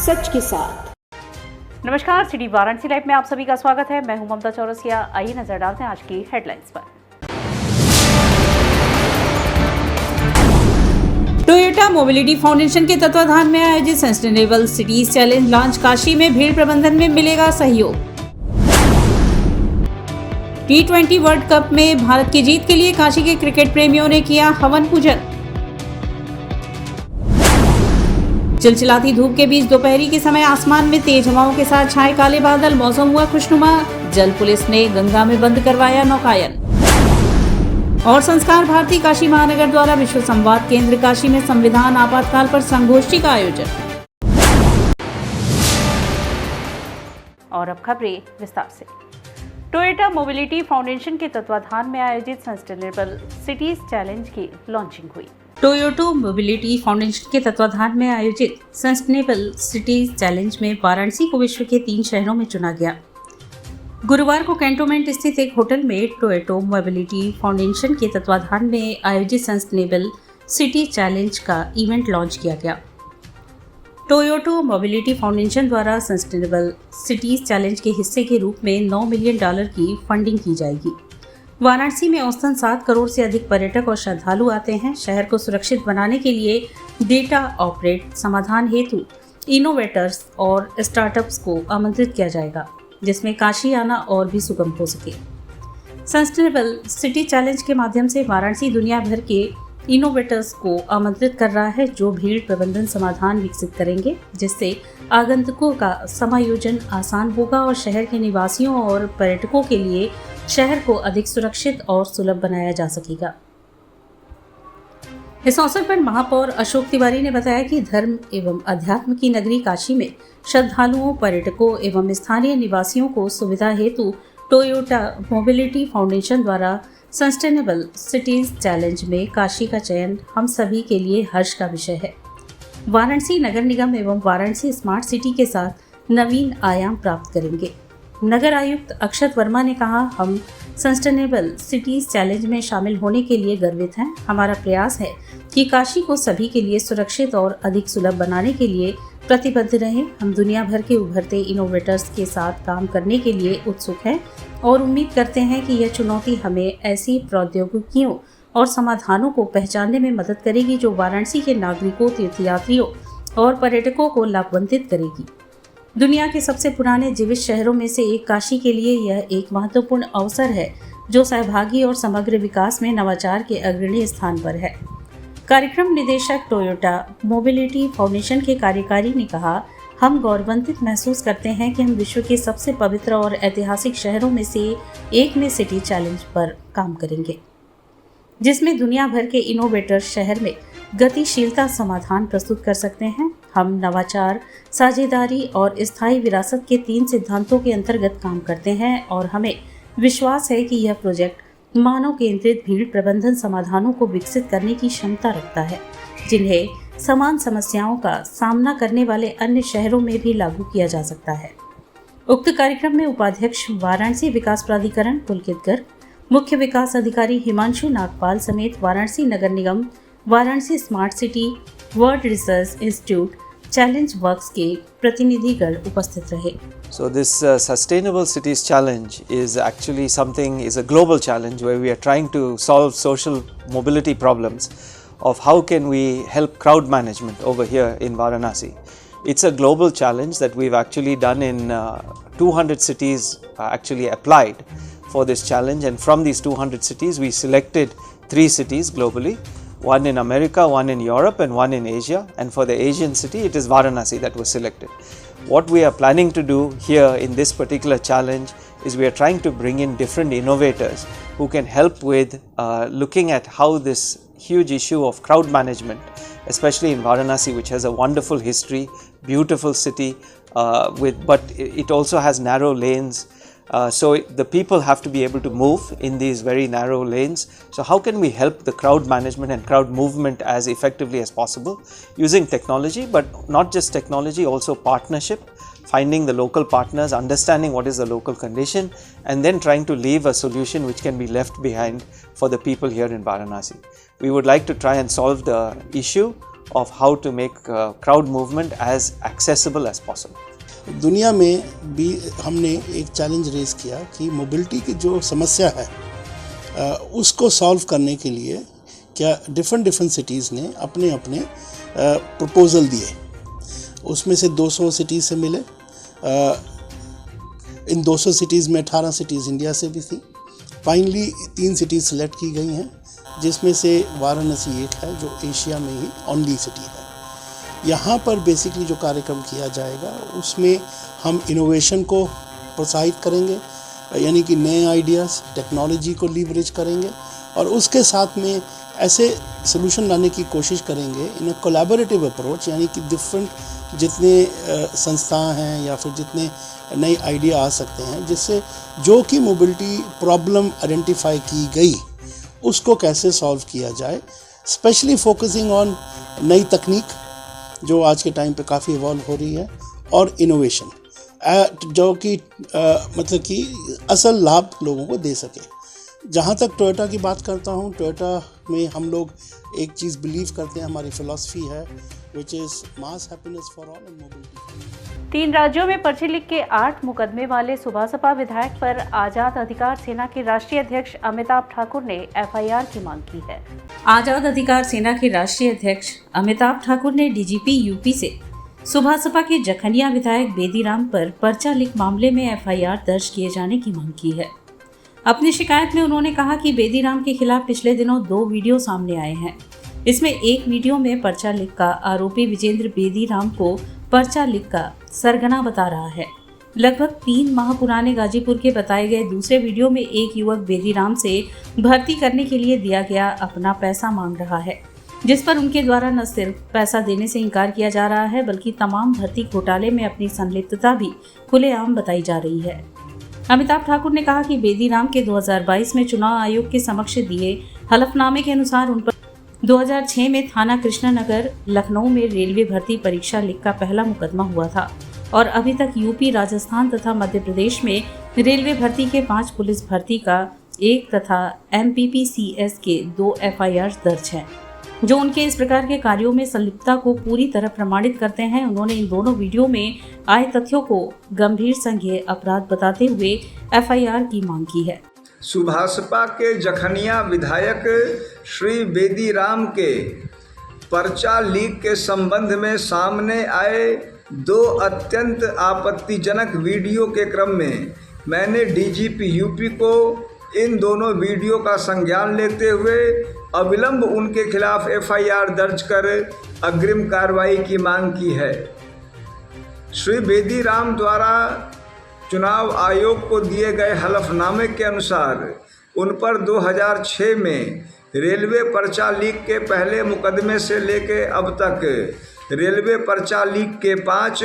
सच के साथ। नमस्कार, सिटी वाराणसी लाइव में आप सभी का स्वागत है। मैं हूं ममता चौरसिया। आइए नजर डालते हैं आज की हेडलाइंस पर। टोयोटा मोबिलिटी फाउंडेशन के तत्वाधान में आयोजित sustainable cities challenge launch. Kashi में भीड़ प्रबंधन में मिलेगा सहयोग। T20 वर्ल्ड कप में भारत की जीत के लिए काशी के क्रिकेट प्रेमियों ने किया हवन पूजन। चिलचिलाती धूप के बीच दोपहरी के समय आसमान में तेज हवाओं के साथ छाए काले बादल। मौसम हुआ खुशनुमा। जल पुलिस ने गंगा में बंद करवाया नौकायन। और संस्कार भारती काशी महानगर द्वारा विश्व संवाद केंद्र काशी में संविधान आपातकाल पर संगोष्ठी का आयोजन। और अब खबरें विस्तार से। टोयोटा मोबिलिटी फाउंडेशन के तत्वाधान में आयोजित सस्टेनेबल सिटीज चैलेंज की लॉन्चिंग हुई। टोयोटा मोबिलिटी फाउंडेशन के तत्वाधान में आयोजित सस्टेनेबल सिटीज चैलेंज में वाराणसी को विश्व के 3 शहरों में चुना गया। गुरुवार को कैंटोनमेंट स्थित एक होटल में टोयोटा मोबिलिटी फाउंडेशन के तत्वाधान में आयोजित सस्टेनेबल सिटी चैलेंज का इवेंट लॉन्च किया गया। टोयोटा मोबिलिटी फाउंडेशन द्वारा सस्टेनेबल सिटीज चैलेंज के हिस्से के रूप में $9 मिलियन की फंडिंग की जाएगी। वाराणसी में औसतन 7 करोड़ से अधिक पर्यटक और श्रद्धालु आते हैं। शहर को सुरक्षित बनाने के लिए डेटा ऑपरेट समाधान हेतु इनोवेटर्स और स्टार्टअप्स को आमंत्रित किया जाएगा, जिसमें काशी आना और भी सुगम हो सके। सस्टेनेबल सिटी चैलेंज के माध्यम से वाराणसी दुनिया भर के इनोवेटर्स को आमंत्रित कर रहा है, जो भीड़ प्रबंधन समाधान विकसित करेंगे, जिससे आगंतुकों का समायोजन आसान होगा और शहर के निवासियों और पर्यटकों के लिए शहर को अधिक सुरक्षित और सुलभ बनाया जा सकेगा। इस अवसर पर महापौर अशोक तिवारी ने बताया कि धर्म एवं अध्यात्म की नगरी काशी में श्रद्धालुओं, पर्यटकों एवं स्थानीय निवासियों को सुविधा हेतु टोयोटा मोबिलिटी फाउंडेशन द्वारा सस्टेनेबल सिटीज चैलेंज में काशी का चयन हम सभी के लिए हर्ष का विषय है। वाराणसी नगर निगम एवं वाराणसी स्मार्ट सिटी के साथ नवीन आयाम प्राप्त करेंगे। नगर आयुक्त अक्षत वर्मा ने कहा, हम सस्टेनेबल सिटीज चैलेंज में शामिल होने के लिए गर्वित हैं। हमारा प्रयास है कि काशी को सभी के लिए सुरक्षित और अधिक सुलभ बनाने के लिए प्रतिबद्ध रहें। हम दुनिया भर के उभरते इनोवेटर्स के साथ काम करने के लिए उत्सुक हैं और उम्मीद करते हैं कि यह चुनौती हमें ऐसी प्रौद्योगिकियों और समाधानों को पहचानने में मदद करेगी जो वाराणसी के नागरिकों, तीर्थयात्रियों और पर्यटकों को लाभान्वित करेगी। दुनिया के सबसे पुराने जीवित शहरों में से एक काशी के लिए यह एक महत्वपूर्ण अवसर है, जो सहभागी और समग्र विकास में नवाचार के अग्रणी स्थान पर है। कार्यक्रम निदेशक टोयोटा मोबिलिटी फाउंडेशन के कार्यकारी ने कहा, हम गौरवान्वित महसूस करते हैं कि हम विश्व के सबसे पवित्र और ऐतिहासिक शहरों में से एक में सिटी चैलेंज पर काम करेंगे, जिसमें दुनिया भर के इनोवेटर शहर में गतिशीलता समाधान प्रस्तुत कर सकते हैं। हम नवाचार, साझेदारी और स्थायी विरासत के 3 सिद्धांतों के अंतर्गत काम करते हैं और हमें विश्वास है कि यह प्रोजेक्ट मानव केंद्रित भीड़ प्रबंधन समाधानों को विकसित करने की क्षमता रखता है, जिन्हें समान समस्याओं का सामना करने वाले अन्य शहरों में भी लागू किया जा सकता है। उक्त कार्यक्रम में उपाध्यक्ष वाराणसी विकास प्राधिकरण पुलकित गर्ग, मुख्य विकास अधिकारी हिमांशु नागपाल समेत Varanasi Nagar Nigam, Varanasi smart city, world research institute, challenge works के प्रतिनिधिगण उपस्थित रहे। So this Sustainable Cities Challenge is actually is a global challenge where we are trying to solve social mobility problems of how can we help crowd management over here in Varanasi. It's a global challenge that we've actually done in 200 cities actually applied for this challenge, and from these 200 cities we selected 3 cities globally. One in America, one in Europe and one in Asia, and for the Asian city it is Varanasi that was selected. What we are planning to do here in this particular challenge is we are trying to bring in different innovators who can help with looking at how this huge issue of crowd management, especially in Varanasi, which has a wonderful history, beautiful city, but it also has narrow lanes. So the people have to be able to move in these very narrow lanes. So how can we help the crowd management and crowd movement as effectively as possible using technology, but not just technology, also partnership, finding the local partners, understanding what is the local condition, and then trying to leave a solution which can be left behind for the people here in Varanasi. We would like to try and solve the issue of how to make crowd movement as accessible as possible. दुनिया में भी हमने एक challenge raise किया कि mobility की जो समस्या है उसको सॉल्व करने के लिए क्या डिफरेंट सिटीज़ ने अपने अपने प्रपोज़ल दिए। उसमें से 200 सिटीज़ से मिले। इन 200 सिटीज़ में 18 सिटीज़ इंडिया से भी थी। फाइनली 3 सिटीज़ सेलेक्ट की गई हैं, जिसमें से वाराणसी एक है जो एशिया में ही ओनली सिटी है। यहाँ पर बेसिकली जो कार्यक्रम किया जाएगा उसमें हम इनोवेशन को प्रोत्साहित करेंगे, यानी कि नए आइडियाज़, टेक्नोलॉजी को लीवरेज करेंगे और उसके साथ में ऐसे सोल्यूशन लाने की कोशिश करेंगे इन अ कोलैबोरेटिव अप्रोच, यानी कि डिफरेंट जितने संस्थाएं हैं या फिर जितने नए आइडिया आ सकते हैं, जिससे जो कि मोबिलिटी प्रॉब्लम आइडेंटिफाई की गई उसको कैसे सॉल्व किया जाए, स्पेशली फोकसिंग ऑन नई तकनीक जो आज के टाइम पे काफ़ी इवॉल्व हो रही है और इनोवेशन जो कि मतलब कि असल लाभ लोगों को दे सके। जहाँ तक टोयोटा की बात करता हूँ, टोयोटा में हम लोग एक चीज़ बिलीव करते हैं, हमारी फिलॉसफी है which is mass happiness for all and mobility. 3 राज्यों में पर्ची लिख के 8 मुकदमे वाले सुभासपा विधायक पर आजाद अधिकार सेना के राष्ट्रीय अध्यक्ष अमिताभ ठाकुर ने एफआईआर की मांग की है। आजाद अधिकार सेना के राष्ट्रीय अध्यक्ष अमिताभ ठाकुर ने डीजीपी यूपी से सुभासपा के जखनिया विधायक बेदीराम पर पर्चा लिख मामले में एफआईआर दर्ज किए जाने की मांग की है। अपनी शिकायत में उन्होंने कहा कि बेदीराम के खिलाफ पिछले दिनों 2 वीडियो सामने आए हैं। इसमें एक वीडियो में पर्चा लिख का आरोपी विजेंद्र बेदीराम को पर्चा लिख का सरगना बता रहा है। लगभग 3 माह पुराने गाजीपुर के बताए गए दूसरे वीडियो में एक युवक बेदीराम से भर्ती करने के लिए दिया गया अपना पैसा मांग रहा है, जिस पर उनके द्वारा न सिर्फ पैसा देने से इनकार किया जा रहा है बल्कि तमाम भर्ती घोटाले में अपनी संलिप्तता भी खुलेआम बताई जा रही है। अमिताभ ठाकुर ने कहा कि बेदीराम के 2022 में चुनाव आयोग के समक्ष दिए हलफनामे के अनुसार उन पर 2006 में थाना कृष्णनगर लखनऊ में रेलवे भर्ती परीक्षा लीक का पहला मुकदमा हुआ था और अभी तक यूपी, राजस्थान तथा मध्य प्रदेश में रेलवे भर्ती के 5 पुलिस भर्ती का 1 तथा MPPCS के 2 FIR दर्ज हैं, जो उनके इस प्रकार के कार्यों में संलिप्तता को पूरी तरह प्रमाणित करते हैं। उन्होंने इन दोनों वीडियो में आए तथ्यों को गंभीर संज्ञेय अपराध बताते हुए FIR की मांग की है। सुभासपा के जखनिया विधायक श्री बेदीराम के पर्चा लीक के संबंध में सामने आए 2 अत्यंत आपत्तिजनक वीडियो के क्रम में मैंने डीजीपी यूपी को इन दोनों वीडियो का संज्ञान लेते हुए अविलंब उनके खिलाफ FIR दर्ज कर अग्रिम कार्रवाई की मांग की है। श्री बेदीराम द्वारा चुनाव आयोग को दिए गए हलफनामे के अनुसार उन पर 2006 में रेलवे पर्चा लीक के पहले मुकदमे से लेकर अब तक रेलवे पर्चा लीक के 5,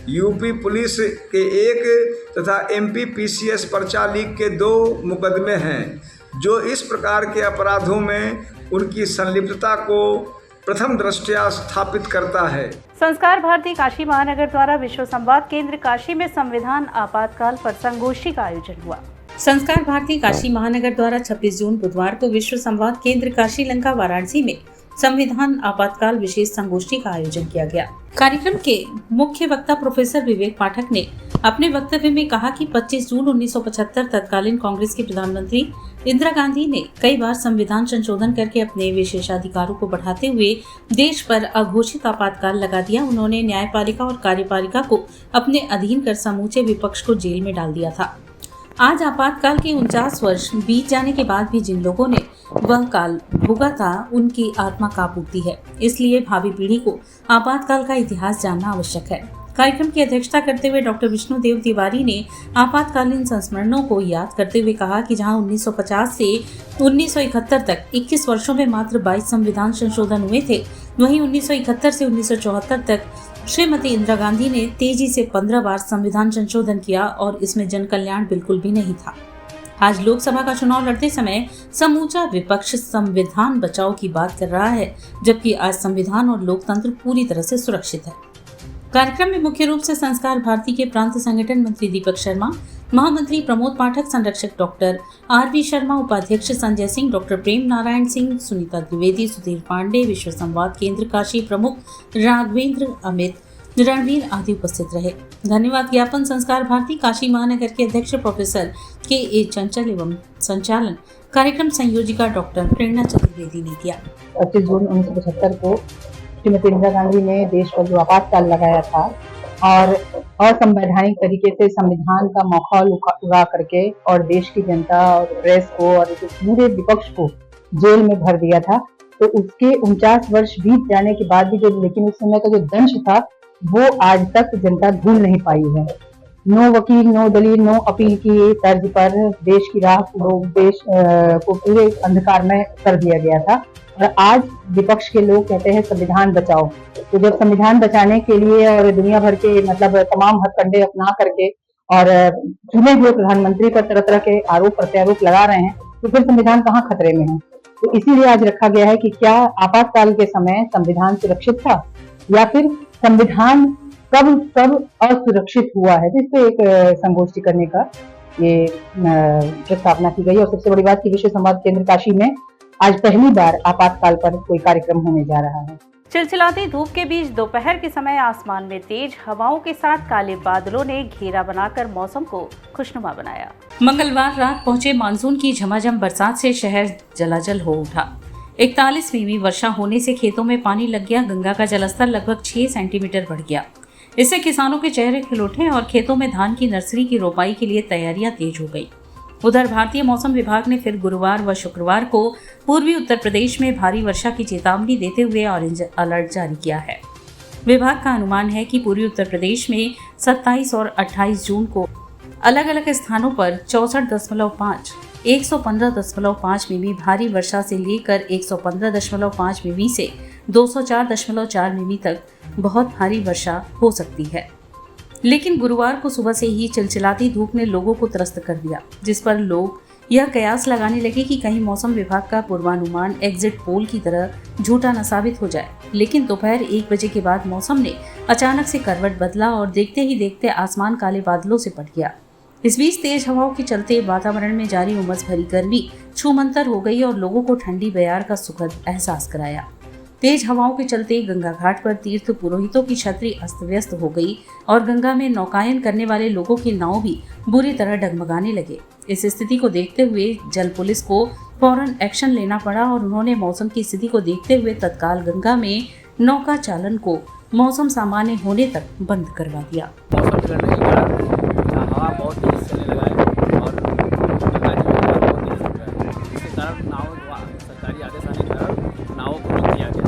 यूपी पुलिस के 1 तथा MPPCS पर्चा लीक के 2 मुकदमे हैं, जो इस प्रकार के अपराधों में उनकी संलिप्तता को प्रथम दृष्टया स्थापित करता है। संस्कार भारती काशी महानगर द्वारा विश्व संवाद केंद्र काशी में संविधान आपातकाल पर संगोष्ठी का आयोजन हुआ। संस्कार भारती काशी महानगर द्वारा 26 जून बुधवार को विश्व संवाद केंद्र काशी लंका वाराणसी में संविधान आपातकाल विशेष संगोष्ठी का आयोजन किया गया। कार्यक्रम के मुख्य वक्ता प्रोफेसर विवेक पाठक ने अपने वक्तव्य में कहा कि 25 जून 1975 तत्कालीन कांग्रेस की प्रधानमंत्री इंदिरा गांधी ने कई बार संविधान संशोधन करके अपने विशेषाधिकारों को बढ़ाते हुए देश पर अघोषित आपातकाल लगा दिया। उन्होंने न्यायपालिका और कार्यपालिका को अपने अधीन कर समूचे विपक्ष को जेल में डाल दिया था। आज आपातकाल के 49 वर्ष बीत जाने के बाद भी जिन लोगों ने वह काल भुगता, उनकी आत्मा कांप उठती है। इसलिए भावी पीढ़ी को आपातकाल का इतिहास जानना आवश्यक है। कार्यक्रम की अध्यक्षता करते हुए डॉक्टर विष्णुदेव तिवारी ने आपातकालीन संस्मरणों को याद करते हुए कहा कि जहां 1950 से 1971 तक 21 वर्षों में मात्र 22 संविधान संशोधन हुए थे, वहीं 1971 से 1974 तक श्रीमती इंदिरा गांधी ने तेजी से 15 बार संविधान संशोधन किया और इसमें जन कल्याण बिल्कुल भी नहीं था। आज लोकसभा का चुनाव लड़ते समय समूचा विपक्ष संविधान बचाओ की बात कर रहा है, जबकि आज संविधान और लोकतंत्र पूरी तरह से सुरक्षित है। कार्यक्रम में मुख्य रूप से संस्कार भारती के प्रांत संगठन मंत्री दीपक शर्मा, महामंत्री प्रमोद पाठक, संरक्षक डॉक्टर आर.वी. शर्मा, उपाध्यक्ष संजय सिंह, डॉक्टर प्रेम नारायण सिंह, सुनीता द्विवेदी, सुधीर पांडे, विश्व संवाद केंद्र काशी प्रमुख राघवेंद्र, अमित, रणवीर आदि उपस्थित रहे। धन्यवाद ज्ञापन संस्कार भारती काशी महानगर के अध्यक्ष प्रोफेसर के चंचल एवं संचालन कार्यक्रम संयोजिका डॉक्टर प्रेरणा चतुर्वेदी ने किया। 25 जून 1975 को श्रीमती इंदिरा गांधी ने देश पर जो आपातकाल लगाया था और असंवैधानिक तरीके से संविधान का माहौल उगा करके और देश की जनता और प्रेस को और पूरे विपक्ष को जेल में भर दिया था, तो उसके 49 वर्ष बीत जाने के बाद भी लेकिन उस समय का जो दंश था वो आज तक जनता भूल नहीं पाई है। नो वकील, नो दलील, नो अपील की तर्ज पर देश की राह देश को पूरे अंधकार में कर दिया गया था और आज विपक्ष के लोग कहते हैं संविधान बचाओ। तो जब संविधान बचाने के लिए और दुनिया भर के तमाम हथकंडे अपना करके और चुने हुए प्रधानमंत्री पर तरह तरह के आरोप प्रत्यारोप लगा रहे हैं, तो फिर संविधान कहाँ खतरे में है। तो इसीलिए आज रखा गया है कि क्या आपातकाल के समय संविधान सुरक्षित था या फिर संविधान कब असुरक्षित हुआ है। इस पे एक संगोष्ठी करने का ये प्रस्तावना की गई और सबसे बड़ी बात कि विश्व संवाद केंद्र काशी में आज पहली बार आपातकाल पर कोई कार्यक्रम होने जा रहा है। चिलचिलाती धूप के बीच दोपहर के समय आसमान में तेज हवाओं के साथ काले बादलों ने घेरा बनाकर मौसम को खुशनुमा बनाया। मंगलवार रात पहुंचे मानसून की झमाझम बरसात से शहर जलाजल हो उठा। 41 मिमी वर्षा होने से खेतों में पानी लग गया। गंगा का जलस्तर लगभग 6 सेंटीमीटर बढ़ गया। इससे किसानों के चेहरे खिल उठे और खेतों में धान की नर्सरी की रोपाई के लिए तैयारियां तेज हो गई। उधर भारतीय मौसम विभाग ने फिर गुरुवार व शुक्रवार को पूर्वी उत्तर प्रदेश में भारी वर्षा की चेतावनी देते हुए ऑरेंज अलर्ट जारी किया है। विभाग का अनुमान है कि पूर्वी उत्तर प्रदेश में 27 और 28 जून को अलग अलग स्थानों पर 64.5, 115.5 मिमी भारी वर्षा से लेकर 115.5 मिमी से 204.4 मिमी तक बहुत भारी वर्षा हो सकती है। लेकिन गुरुवार को सुबह से ही चिलचिलाती धूप ने लोगों को त्रस्त कर दिया, जिस पर लोग यह कयास लगाने लगे कि कहीं मौसम विभाग का पूर्वानुमान एग्जिट पोल की तरह झूठा न साबित हो जाए। लेकिन दोपहर 1 बजे के बाद मौसम ने अचानक से करवट बदला और देखते ही देखते आसमान काले बादलों से पट गया। इस बीच तेज हवाओं के चलते वातावरण में जारी उमस भरी गर्मी छूमंतर हो गई और लोगों को ठंडी बयार का सुखद एहसास कराया। तेज हवाओं के चलते गंगा घाट पर तीर्थ पुरोहितों की छतरी अस्त व्यस्त हो गई और गंगा में नौकायन करने वाले लोगों की नाव भी बुरी तरह डगमगाने लगे। इस स्थिति को देखते हुए जल पुलिस को फौरन एक्शन लेना पड़ा और उन्होंने मौसम की स्थिति को देखते हुए तत्काल गंगा में नौका चालन को मौसम सामान्य होने तक बंद करवा दिया। मौसम बिगड़ने के कारण हवा बहुत तेज चलने लगा है और गंगा जी में बहुत तेज हो रहा है। इसके कारण सरकारी आदेश आने के कारण नावों को रोक दिया गया।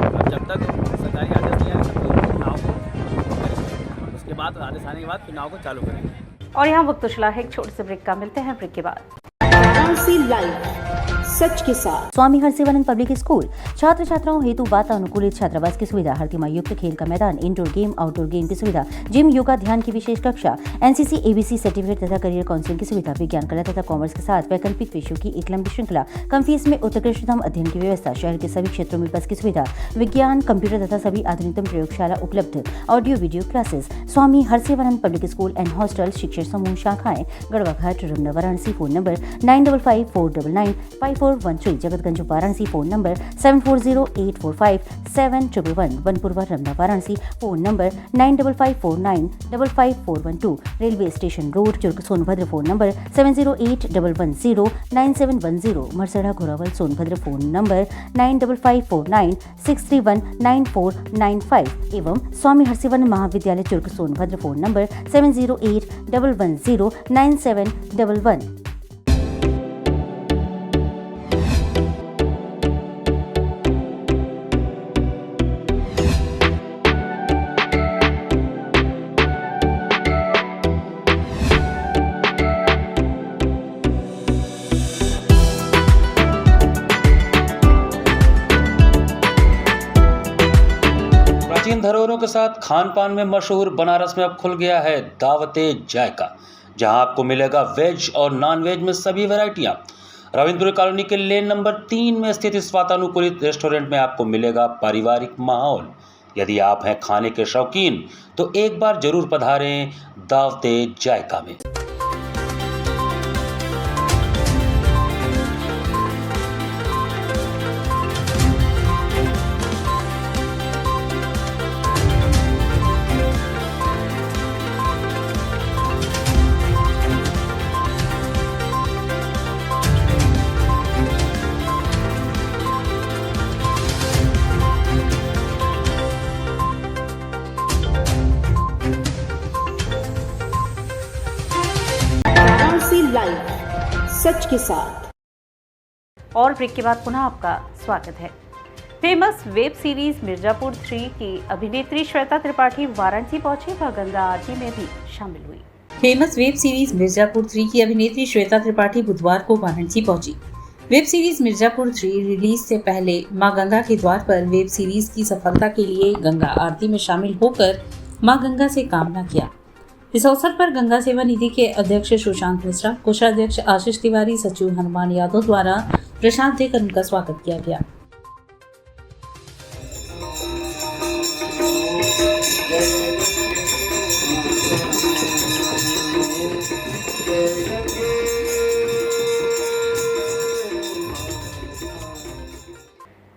और जब तक सरकारी आदेश नहीं आए तब तक नाव को उसके बाद आदेश आने के बाद फिर नाव को चालू करेंगे। और यहाँ वक्त चला है एक छोटे से ब्रेक का, मिलते हैं ब्रेक के बाद। सच के साथ स्वामी हरसिवानंद पब्लिक स्कूल छात्र छात्राओं हेतु वातानुकूलित छात्रावास की सुविधा, हरतिमा युक्त खेल का मैदान, इंडोर गेम आउटडोर गेम की सुविधा, जिम, योगा, ध्यान की विशेष कक्षा, एनसीसी एबीसी सर्टिफिकेट तथा करियर काउंसलिंग की सुविधा, विज्ञान कला तथा कॉमर्स के साथ वैकल्पिक विषयों की एक लंबी श्रृंखला, कम फीस में उत्कृष्टतम अध्ययन की व्यवस्था, शहर के सभी क्षेत्रों में बस की सुविधा, विज्ञान, कंप्यूटर तथा सभी आधुनिकतम प्रयोगशाला उपलब्ध, audio video classes. Swami Harsivanand public school and hostel, शिक्षण समूह शाखाएं Garhwa Ghat, Ramna, Varanasi. Phone number 9554995413, Jagatganj Varanasi. Phone number 7408457111, Banpurwa Ramna Varanasi. Phone number 9554955412, railway station road Churk Sonbhadra. Phone number 7081109710, Marsarha Ghorawal Sonbhadra. Phone number 955496319495 एवं स्वामी हरसिवानंद महाविद्यालय चुर्क सोनभद्र। Phone number 7081109711। प्राचीन धरोहरों के साथ खान पान में मशहूर बनारस में अब खुल गया है दावते जायका, जहां आपको मिलेगा वेज और नॉन वेज में सभी वैरायटियां। रविंद्रपुरी कॉलोनी के लेन नंबर 3 में स्थित इस वातानुकूलित रेस्टोरेंट में आपको मिलेगा पारिवारिक माहौल। यदि आप हैं खाने के शौकीन तो एक बार जरूर पधारें दावते जायका में। लाइव, सच के साथ। और ब्रेक के बाद पुनः आपका स्वागत है। फेमस वेब सीरीज मिर्जापुर 3 की अभिनेत्री श्वेता त्रिपाठी वाराणसी पहुंची व गंगा आरती में भी शामिल हुई। फेमस वेब सीरीज मिर्जापुर 3 की अभिनेत्री श्वेता त्रिपाठी बुधवार को वाराणसी पहुंची। वेब सीरीज मिर्जापुर 3 रिलीज से पहले मां गंगा के द्वार पर वेब सीरीज की सफलता के लिए गंगा आरती में शामिल होकर मां गंगा से कामना किया। इस अवसर पर गंगा सेवा निधि के अध्यक्ष सुशांत मिश्रा, कोषाध्यक्ष आशीष तिवारी, सचिव हनुमान यादव द्वारा प्रसाद देकर उनका स्वागत किया गया।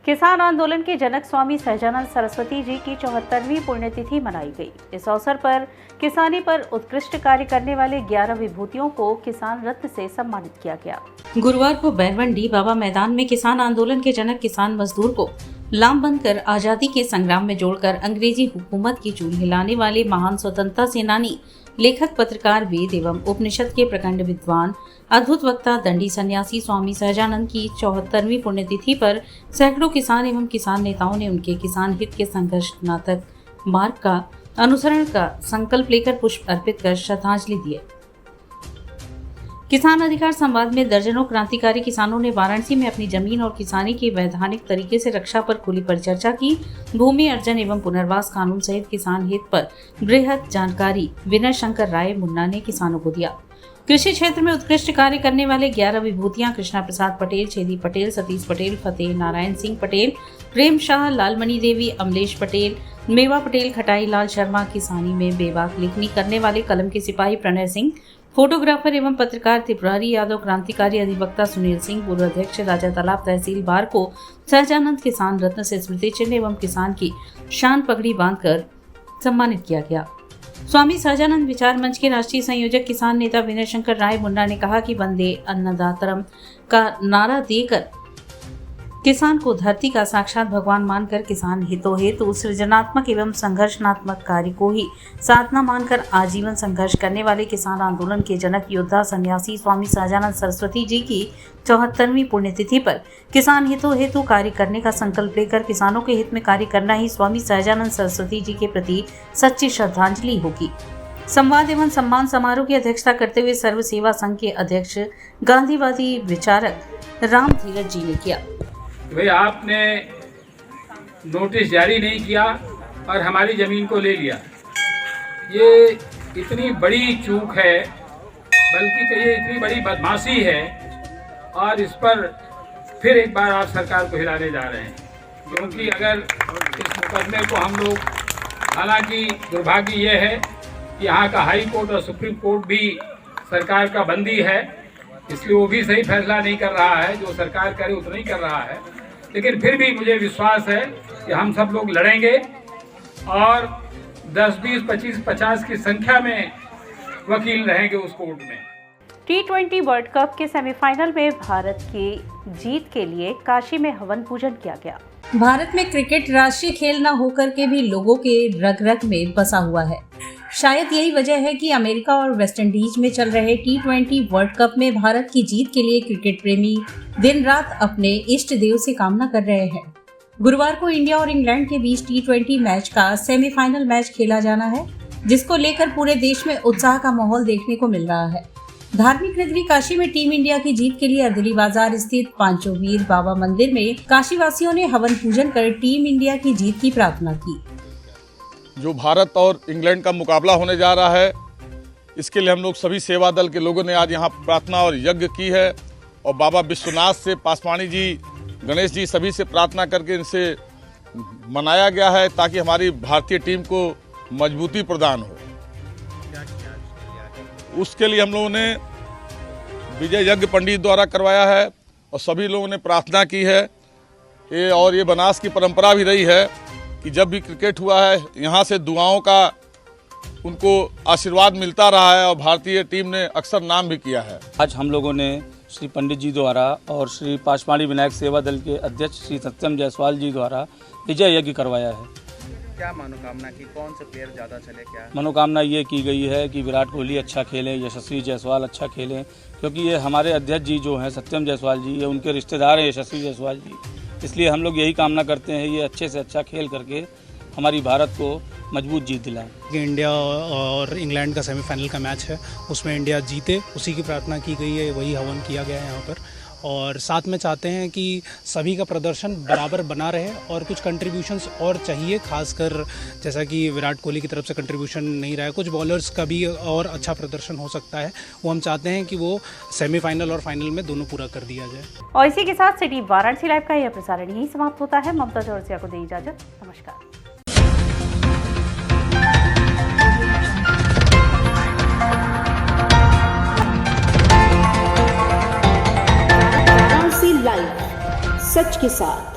किसान आंदोलन के जनक स्वामी सहजानंद सरस्वती जी की 74वीं पुण्यतिथि मनाई गई। इस अवसर पर किसानी पर उत्कृष्ट कार्य करने वाले 11 विभूतियों को किसान रत्न से सम्मानित किया गया। गुरुवार को बैरवंडी बाबा मैदान में किसान आंदोलन के जनक किसान मजदूर को लामबंद कर आजादी के संग्राम में जोड़कर अंग्रेजी हुकूमत की चूल हिलाने वाले महान स्वतंत्रता सेनानी, लेखक, पत्रकार, वेद एवं उपनिषद के प्रखंड विद्वान, अद्भुत वक्ता, दंडी सन्यासी स्वामी सहजानंद की 74वीं पुण्यतिथि पर सैकड़ों किसान एवं किसान नेताओं ने उनके किसान हित के संघर्षनात्मक मार्ग का अनुसरण का संकल्प लेकर पुष्प अर्पित कर श्रद्धांजलि दिए। किसान अधिकार संवाद में दर्जनों क्रांतिकारी किसानों ने वाराणसी में अपनी जमीन और किसानी की वैधानिक तरीके से रक्षा पर खुली परिचर्चा की। भूमि अर्जन एवं पुनर्वास कानून सहित किसान हित पर बृहद जानकारी विनय शंकर राय मुन्ना ने किसानों को दिया। कृषि क्षेत्र में उत्कृष्ट कार्य करने वाले 11 विभूतियां कृष्णा प्रसाद पटेल, छेदी पटेल, सतीश पटेल, फतेह नारायण सिंह पटेल, प्रेम शाह, लालमणि देवी, अमलेश पटेल, मेवा पटेल, खटाई लाल शर्मा, किसानी में बेबाक लेखनी करने वाले कलम के सिपाही प्रणय सिंह, फोटोग्राफर एवं पत्रकार त्रिपुरारी यादव, क्रांतिकारी अधिवक्ता सुनील सिंह, पूर्व अध्यक्ष राजा तालाब तहसील बार को सहजानंद किसान रत्न से स्मृति चिन्ह एवं किसान की शान पगड़ी बांधकर सम्मानित किया गया। स्वामी सहजानंद विचार मंच के राष्ट्रीय संयोजक किसान नेता विनय शंकर राय मुन्ना ने कहा कि वंदे अन्नदातरम का नारा देकर किसान को धरती का साक्षात भगवान मानकर किसान हितों हेतु सृजनात्मक एवं संघर्षनात्मक कार्य को ही साधना मानकर आजीवन संघर्ष करने वाले किसान आंदोलन के जनक योद्धा सन्यासी स्वामी सहजानंद सरस्वती जी की 74वीं पुण्यतिथि पर किसान हितों हेतु कार्य करने का संकल्प लेकर किसानों के हित में कार्य करना ही स्वामी सहजानंद सरस्वती जी के प्रति सच्ची श्रद्धांजलि होगी। संवाद एवं सम्मान समारोह की अध्यक्षता करते हुए सर्व सेवा संघ के अध्यक्ष गांधीवादी विचारक राम धीरज जी ने किया। भाई आपने नोटिस जारी नहीं किया और हमारी ज़मीन को ले लिया, ये इतनी बड़ी चूक है, बल्कि कहिए इतनी बड़ी बदमाशी है, और इस पर फिर एक बार आप सरकार को हिलाने जा रहे हैं। क्योंकि अगर इस मुकदमे को हम लोग, हालांकि दुर्भाग्य ये है कि यहाँ का हाई कोर्ट और सुप्रीम कोर्ट भी सरकार का बंदी है, इसलिए वो भी सही फैसला नहीं कर रहा है, जो सरकार करे उतना ही कर रहा है। लेकिन फिर भी मुझे विश्वास है कि हम सब लोग लड़ेंगे और 10, 20, 25, 50 की संख्या में वकील रहेंगे उस कोर्ट में। T20 वर्ल्ड कप के सेमीफाइनल में भारत की जीत के लिए काशी में हवन पूजन किया गया। भारत में क्रिकेट राष्ट्रीय खेल न होकर के भी लोगों के रग रग में बसा हुआ है। शायद यही वजह है कि अमेरिका और वेस्टइंडीज में चल रहे T20 वर्ल्ड कप में भारत की जीत के लिए क्रिकेट प्रेमी दिन रात अपने इष्ट देव से कामना कर रहे हैं। गुरुवार को इंडिया और इंग्लैंड के बीच T20 मैच का सेमीफाइनल मैच खेला जाना है, जिसको लेकर पूरे देश में उत्साह का माहौल देखने को मिल रहा है। धार्मिक नगरी काशी में टीम इंडिया की जीत के लिए अर्दली बाजार स्थित पांचोवीर बाबा मंदिर में काशी वासियों ने हवन पूजन कर टीम इंडिया की जीत की प्रार्थना की। जो भारत और इंग्लैंड का मुकाबला होने जा रहा है, इसके लिए हम लोग सभी सेवा दल के लोगों ने आज यहाँ प्रार्थना और यज्ञ की है, और बाबा विश्वनाथ से, पासवानी जी, गणेश जी, सभी से प्रार्थना करके इनसे मनाया गया है ताकि हमारी भारतीय टीम को मजबूती प्रदान हो। उसके लिए हम लोगों ने विजय यज्ञ पंडित द्वारा करवाया है और सभी लोगों ने प्रार्थना की है। ये बनास की परंपरा भी रही है कि जब भी क्रिकेट हुआ है यहाँ से दुआओं का उनको आशीर्वाद मिलता रहा है और भारतीय टीम ने अक्सर नाम भी किया है। आज हम लोगों ने श्री पंडित जी द्वारा और श्री पासवानी विनायक सेवा दल के अध्यक्ष श्री सत्यम जायसवाल जी द्वारा विजय यज्ञ करवाया है। क्या मनोकामना की, कौन से प्लेयर ज़्यादा चले, क्या मनोकामना ये की गई है कि विराट कोहली अच्छा खेलें, यशस्वी जायसवाल अच्छा खेलें, क्योंकि ये हमारे अध्यक्ष जी जो हैं सत्यम जायसवाल जी, ये उनके रिश्तेदार हैं यशस्वी जायसवाल जी। इसलिए हम लोग यही कामना करते हैं ये अच्छे से अच्छा खेल करके हमारी भारत को मजबूत जीत दिलाएं। इंडिया और इंग्लैंड का सेमीफाइनल का मैच है, उसमें इंडिया जीते, उसी की प्रार्थना की गई है, वही हवन किया गया है यहाँ पर। और साथ में चाहते हैं कि सभी का प्रदर्शन बराबर बना रहे और कुछ कंट्रीब्यूशंस और चाहिए, खासकर जैसा कि विराट कोहली की तरफ से कंट्रीब्यूशन नहीं रहा है, कुछ बॉलर्स का भी और अच्छा प्रदर्शन हो सकता है, वो हम चाहते हैं कि वो सेमीफाइनल और फाइनल में दोनों पूरा कर दिया जाए। और इसी के साथ सिटी वाराणसी लाइव का यह प्रसारण यहीं समाप्त होता है। ममता चौरसिया को दी इजाजत, नमस्कार। लाइव सच के साथ।